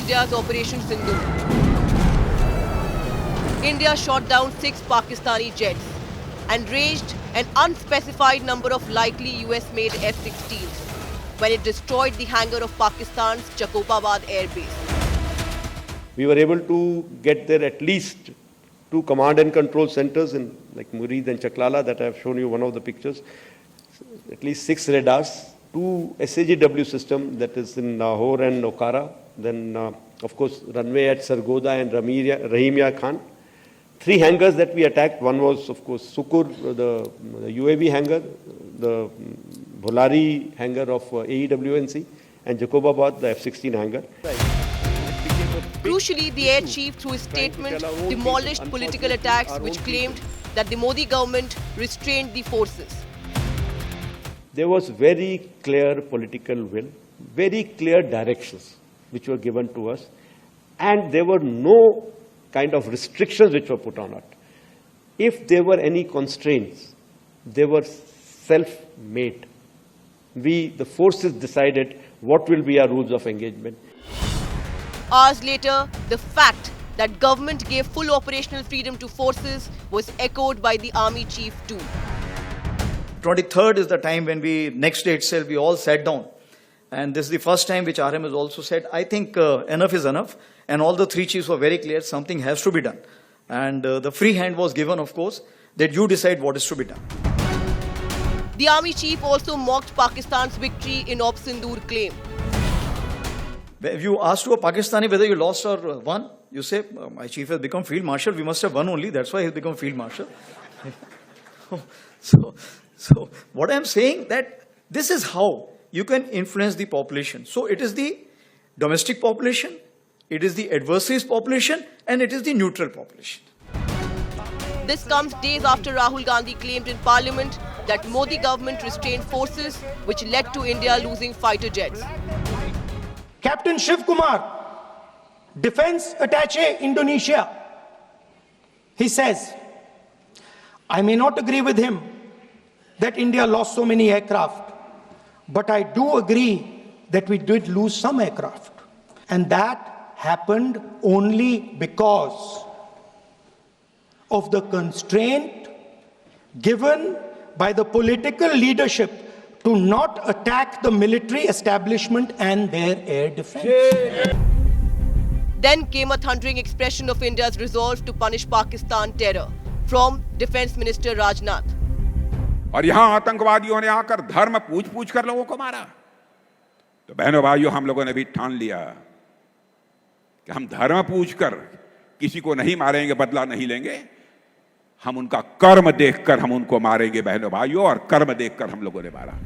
India's Operation Sindoor. India shot down 6 Pakistani jets and ranged an unspecified number of likely US-made F-16s when it destroyed the hangar of Pakistan's Jacobabad Air Base. We were able to get there at least 2 command and control centers in like Murid and Chaklala that I have shown you one of the pictures. At least 6 radars, 2 SAGW system that is in Lahore and Okara. Then of course runway at Sargoda and Rahimia Khan. 3 hangars that we attacked. One was of course Sukur, the UAV hangar, the Bholari hangar of AEWNC, and Jacobabad, the F-16 hangar. Crucially, the air chief, through his statement, demolished political attacks which claimed that the Modi government restrained the forces. There was very clear political will, very clear directions which were given to us, and there were no kind of restrictions which were put on it. If there were any constraints, they were self-made. We, the forces, decided what will be our rules of engagement. Hours later, the fact that government gave full operational freedom to forces was echoed by the army chief too. 23rd is the time when next day itself, we all sat down. And this is the first time which RM has also said, I think enough is enough. And all the 3 chiefs were very clear, something has to be done. And the free hand was given, of course, that you decide what is to be done. The army chief also mocked Pakistan's victory in Op Sindoor claim. If you ask to a Pakistani whether you lost or won, you say, my chief has become field marshal, we must have won only, that's why he has become field marshal. So what I am saying that this is how you can influence the population. So it is the domestic population, it is the adversaries population, and it is the neutral population. This comes days after Rahul Gandhi claimed in Parliament that Modi government restrained forces which led to India losing fighter jets. Captain Shiv Kumar, Defense Attaché, Indonesia, he says, I may not agree with him that India lost so many aircraft, but I do agree that we did lose some aircraft. And that happened only because of the constraint given by the political leadership to not attack the military establishment and their air defense. Then came a thundering expression of India's resolve to punish Pakistan terror from Defense Minister Rajnath. और यहां आतंकवादियों ने आकर धर्म पूछ कर लोगों को मारा, तो बहनों भाइयों हम लोगों ने भी ठान लिया कि हम धर्म पूछकर किसी को नहीं मारेंगे, बदला नहीं लेंगे, हम उनका कर्म देखकर हम उनको मारेंगे बहनों भाइयों, और कर्म देखकर हम लोगों ने मारा.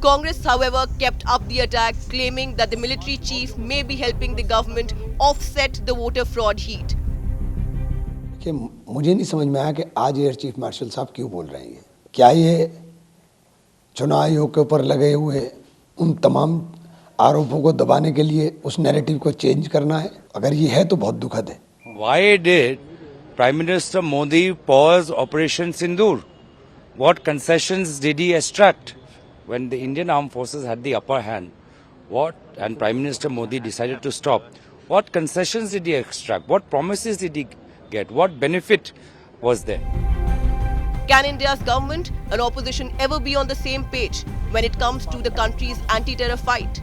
Congress, however, kept up the attack, claiming that the military chief may be helping the government offset the voter fraud heat. कि मुझे नहीं समझ में आया कि आज एयर चीफ मार्शल साहब क्यों बोल रहे हैं. क्या ये चुनाव आयोग के ऊपर लगे हुए उन तमाम आरोपों को दबाने के लिए उस नैरेटिव को चेंज करना है? अगर ये है तो बहुत दुखद है. Why did Prime Minister Modi pause Operation Sindoor? What concessions did he extract when the Indian Armed Forces had the upper hand? And Prime Minister Modi decided to stop. What concessions did he extract? What promises did he get? What benefit was there? Can India's government and opposition ever be on the same page when it comes to the country's anti-terror fight?